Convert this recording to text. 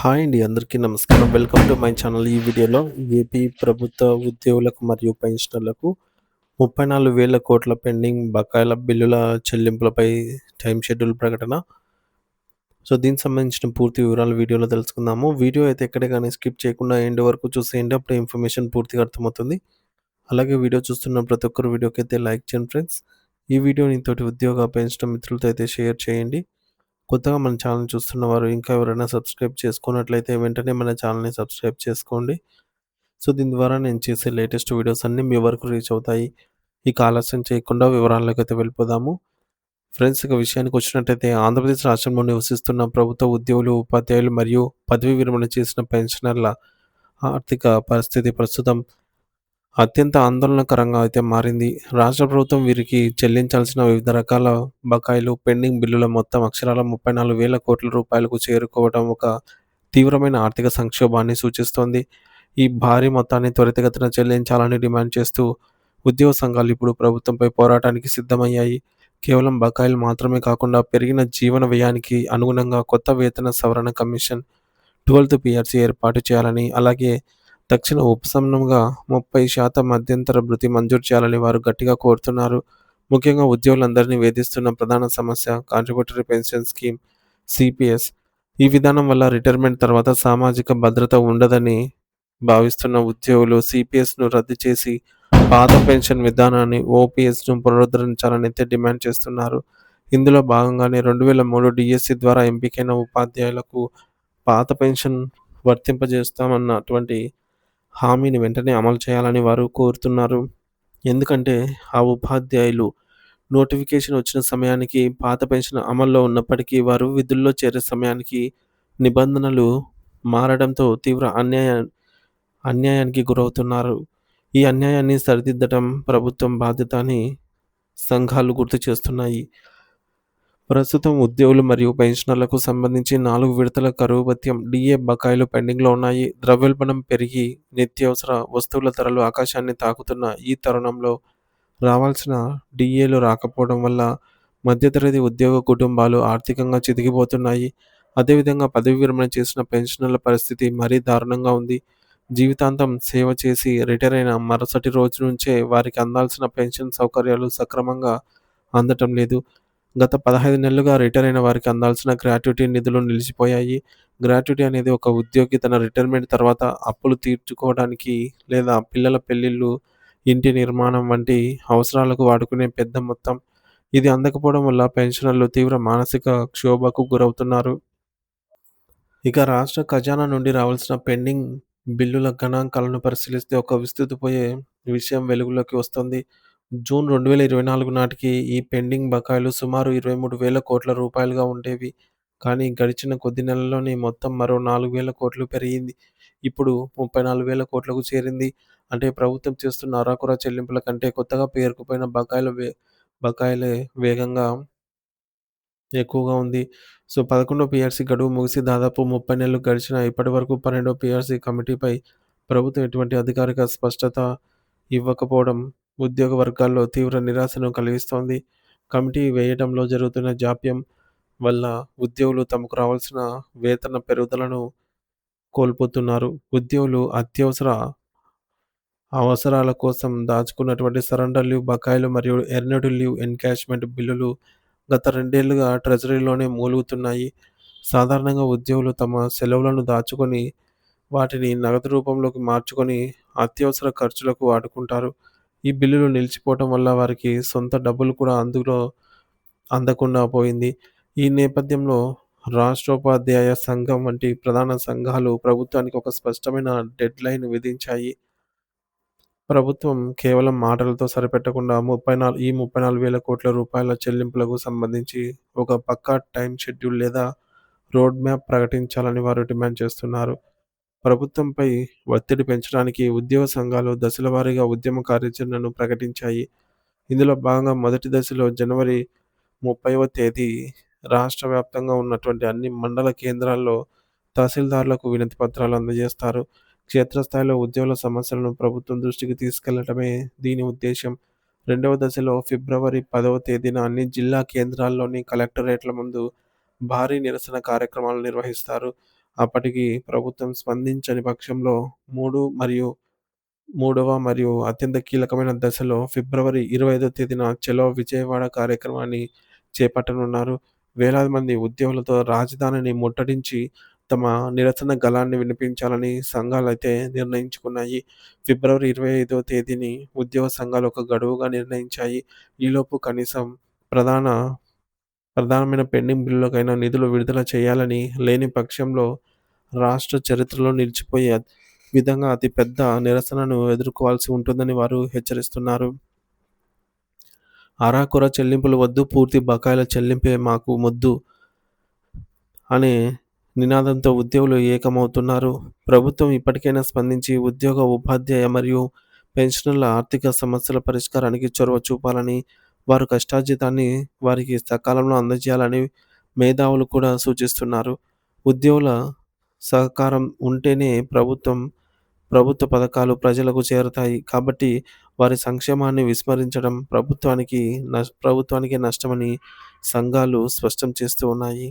Hi అండి. అందరికీ నమస్కారం. Welcome to my channel. ఈ వీడియోలో ఏపీ ప్రభుత్వ ఉద్యోగులకు మరియు పెన్షనర్లకు 34,000 కోట్ల పెండింగ్ బకాయిల బిల్లుల చెల్లింపులపై టైమ్ షెడ్యూల్ ప్రకటన. దీనికి సంబంధించిన పూర్తి వివరాలు వీడియోలో తెలుసుకుందాము. వీడియో అయితే ఎక్కడ గాని స్కిప్ చేయకుండా ఎండ్ వరకు చూసేయండి. అప్పుడే ఇన్ఫర్మేషన్ పూర్తిగా అర్థమవుతుంది. అలాగే వీడియో చూస్తున్న ప్రతి ఒక్కరు వీడియోకైతే లైక్ చేయండి ఫ్రెండ్స్. ఈ వీడియోని తోటి ఉద్యోగ, పెన్షన్ మిత్రులతో అయితే షేర్ చేయండి. కొత్తగా మన ఛానల్ చూస్తున్న వారు ఇంకా ఎవరైనా సబ్స్క్రైబ్ చేసుకున్నట్లయితే వెంటనే మన ఛానల్‌ని సబ్స్క్రైబ్ చేసుకోండి. దీని ద్వారా నేను చేసే లేటెస్ట్ వీడియోస్ అన్నీ మీ వరకు రీచ్ అవుతాయి. ఇక ఆలస్యం చేయకుండా వివరాల్లోకైతే వెళ్ళిపోదాము. ఫ్రెండ్స్, ఇక విషయానికొచ్చినట్టయితే ఆంధ్రప్రదేశ్ రాష్ట్రంలో నివసిస్తున్న ప్రభుత్వ ఉద్యోగులు, ఉపాధ్యాయులు మరియు పదవీ విరమణ చేసిన పెన్షనర్ల ఆర్థిక పరిస్థితి ప్రస్తుతం అత్యంత ఆందోళనకరంగా అయితే మారింది. రాష్ట్ర ప్రభుత్వం వీరికి చెల్లించాల్సిన వివిధ రకాల బకాయిలు, పెండింగ్ బిల్లుల మొత్తం అక్షరాల 34,000 కోట్ల రూపాయలకు చేరుకోవడం ఒక తీవ్రమైన ఆర్థిక సంక్షోభాన్ని సూచిస్తోంది. ఈ భారీ మొత్తాన్ని త్వరితగతిన చెల్లించాలని డిమాండ్ చేస్తూ ఉద్యోగ సంఘాలు ఇప్పుడు ప్రభుత్వంపై పోరాటానికి సిద్ధమయ్యాయి. కేవలం బకాయిలు మాత్రమే కాకుండా పెరిగిన జీవన వ్యయానికి అనుగుణంగా కొత్త వేతన సవరణ కమిషన్, 12th పీఆర్సీ ఏర్పాటు చేయాలని, అలాగే తక్షణ ఉపశమనంగా 30% మధ్యంతర భృతి మంజూరు చేయాలని వారు గట్టిగా కోరుతున్నారు. ముఖ్యంగా ఉద్యోగులందరినీ వేధిస్తున్న ప్రధాన సమస్య కాంట్రిబ్యూటరీ పెన్షన్ స్కీమ్ (సిపిఎస్). ఈ విధానం వల్ల రిటైర్మెంట్ తర్వాత సామాజిక భద్రత ఉండదని భావిస్తున్న ఉద్యోగులు సిపిఎస్‌ను రద్దు చేసి పాత పెన్షన్ విధానాన్ని ఓపీఎస్‌ను పునరుద్ధరించాలని అయితే డిమాండ్ చేస్తున్నారు. ఇందులో భాగంగానే 2003 డీఎస్సీ ద్వారా ఎంపికైన ఉపాధ్యాయులకు పాత పెన్షన్ వర్తింపజేస్తామన్నటువంటి హామీని వెంటనే అమలు చేయాలని వారు కోరుతున్నారు. ఎందుకంటే ఆ ఉపాధ్యాయులు నోటిఫికేషన్ వచ్చిన సమయానికి పాత పెన్షన్ అమల్లో ఉన్నప్పటికీ వారు విధుల్లో చేరే సమయానికి నిబంధనలు మారడంతో తీవ్ర అన్యాయానికి గురవుతున్నారు. ఈ అన్యాయాన్ని సరిదిద్దడం ప్రభుత్వం బాధ్యత అని సంఘాలు గుర్తు చేస్తున్నాయి. ప్రస్తుతం ఉద్యోగులు మరియు పెన్షనర్లకు సంబంధించి 4 విడతల కరువు భత్యం, డీఏ బకాయిలు పెండింగ్‌లో ఉన్నాయి. ద్రవ్యోల్బణం పెరిగి నిత్యావసర వస్తువుల ధరలు ఆకాశాన్ని తాకుతున్న ఈ తరుణంలో రావాల్సిన డీఏలు రాకపోవడం వల్ల మధ్యతరగతి ఉద్యోగ కుటుంబాలు ఆర్థికంగా చితికిపోతున్నాయి. అదేవిధంగా పదవీ విరమణ చేసిన పెన్షనర్ల పరిస్థితి మరీ దారుణంగా ఉంది. జీవితాంతం సేవ చేసి రిటైర్ అయిన మరుసటి రోజు నుంచే వారికి అందాల్సిన పెన్షన్ సౌకర్యాలు సక్రమంగా అందటం లేదు. గత 15 నెలలుగా రిటైర్ అయిన వారికి అందాల్సిన గ్రాట్యుటీ నిధులు నిలిచిపోయాయి. గ్రాట్యుటీ అనేది ఒక ఉద్యోగి తన రిటైర్మెంట్ తర్వాత అప్పులు తీర్చుకోవడానికి లేదా పిల్లల పెళ్ళిళ్ళు, ఇంటి నిర్మాణం వంటి అవసరాలకు వాడుకునే పెద్ద మొత్తం. ఇది అందకపోవడం వల్ల పెన్షనర్లు తీవ్ర మానసిక క్షోభకు గురవుతున్నారు. ఇక రాష్ట్ర ఖజానా నుండి రావాల్సిన పెండింగ్ బిల్లుల గణాంకాలను పరిశీలిస్తే ఒక విస్తుపోయే విషయం వెలుగులోకి వస్తుంది. జూన్ 2024 నాటికి ఈ పెండింగ్ బకాయిలు సుమారు 23,000 కోట్ల రూపాయలుగా ఉండేవి. కానీ గడిచిన కొద్ది నెలల్లోనే మొత్తం మరో 4,000 కోట్లు పెరిగింది. ఇప్పుడు 34,000 కోట్లకు చేరింది. అంటే ప్రభుత్వం చేస్తున్న అరాకొర చెల్లింపుల కంటే కొత్తగా పేరుకుపోయిన బకాయిలే వేగంగా ఎక్కువగా ఉంది. 11వ పీఆర్సీ గడువు ముగిసి దాదాపు 30 నెలలు గడిచినా ఇప్పటివరకు 12వ పీఆర్సీ కమిటీపై ప్రభుత్వం ఎటువంటి అధికారిక స్పష్టత ఇవ్వకపోవడం ఉద్యోగ వర్గాల్లో తీవ్ర నిరాశను కలిగిస్తోంది. కమిటీ వేయడంలో జరుగుతున్న జాప్యం వల్ల ఉద్యోగులు తమకు రావాల్సిన వేతన పెరుగుదలను కోల్పోతున్నారు. ఉద్యోగులు అత్యవసర అవసరాల కోసం దాచుకున్నటువంటి సరెండర్ లీవ్ బకాయిలు మరియు ఎర్నడ్ లీవ్ ఎన్కాష్‌మెంట్ బిల్లులు గత 2 ఏళ్లుగా ట్రెజరీలోనే మూలుగుతున్నాయి. సాధారణంగా ఉద్యోగులు తమ సెలవులను దాచుకొని వాటిని నగదు రూపంలోకి మార్చుకొని అత్యవసర ఖర్చులకు వాడుకుంటారు. ఈ బిల్లులు నిలిచిపోవటం వల్ల వారికి సొంత డబ్బులు కూడా అందకుండా పోయింది. ఈ నేపథ్యంలో రాష్ట్రోపాధ్యాయ సంఘం వంటి ప్రధాన సంఘాలు ప్రభుత్వానికి ఒక స్పష్టమైన డెడ్‌లైన్ విధించాయి. ప్రభుత్వం కేవలం మాటలతో సరిపెట్టకుండా ఈ 34,000 కోట్ల రూపాయల చెల్లింపులకు సంబంధించి ఒక పక్కా టైమ్ షెడ్యూల్ లేదా రోడ్ మ్యాప్ ప్రకటించాలని వారు డిమాండ్ చేస్తున్నారు. ప్రభుత్వంపై ఒత్తిడి పెంచడానికి ఉద్యోగ సంఘాలు దశల వారీగా ఉద్యమ కార్యాచరణను ప్రకటించాయి. ఇందులో భాగంగా మొదటి దశలో జనవరి 30వ తేదీ రాష్ట్ర వ్యాప్తంగా ఉన్నటువంటి అన్ని మండల కేంద్రాల్లో తహసీల్దార్లకు వినతి పత్రాలు అందజేస్తారు. క్షేత్రస్థాయిలో ఉద్యోగుల సమస్యలను ప్రభుత్వం దృష్టికి తీసుకెళ్లడమే దీని ఉద్దేశ్యం. రెండవ దశలో ఫిబ్రవరి 10వ తేదీన అన్ని జిల్లా కేంద్రాల్లోని కలెక్టరేట్ల ముందు భారీ నిరసన కార్యక్రమాలు నిర్వహిస్తారు. అప్పటికి ప్రభుత్వం స్పందించని పక్షంలో 3 మరియు మూడవ మరియు అత్యంత కీలకమైన దశలో ఫిబ్రవరి 25వ తేదీన చలో విజయవాడ కార్యక్రమాన్ని చేపట్టనున్నారు. వేలాది మంది ఉద్యోగులతో రాజధానిని ముట్టడించి తమ నిరసన గళాన్ని వినిపించాలని సంఘాలైతే నిర్ణయించుకున్నాయి. ఫిబ్రవరి 25వ తేదీని ఉద్యోగ సంఘాలు ఒక గడువుగా నిర్ణయించాయి. ఈలోపు కనీసం ప్రధాన ప్రధానమైన పెండింగ్ బిల్లులకైనా నిధులు విడుదల చేయాలని, లేని పక్షంలో రాష్ట్ర చరిత్రలో నిలిచిపోయే విధంగా అతిపెద్ద నిరసనను ఎదుర్కోవాల్సి ఉంటుందని వారు హెచ్చరిస్తున్నారు. అరాకొర చెల్లింపులు వద్దు, పూర్తి బకాయిల చెల్లింపే మాకు మొద్దు అనే నినాదంతో ఉద్యోగులు ఏకమవుతున్నారు. ప్రభుత్వం ఇప్పటికైనా స్పందించి ఉద్యోగ, ఉపాధ్యాయ మరియు పెన్షనర్ల ఆర్థిక సమస్యల పరిష్కారానికి చొరవ చూపాలని, వారి కష్టార్జితాన్ని వారికి సకాలంలో అందజేయాలని మేధావులు కూడా సూచిస్తున్నారు. ఉద్యోగుల సహకారం ఉంటేనే ప్రభుత్వ పథకాలు ప్రజలకు చేరతాయి. కాబట్టి వారి సంక్షేమాన్ని విస్మరించడం ప్రభుత్వానికే నష్టమని సంఘాలు స్పష్టం చేస్తూ ఉన్నాయి.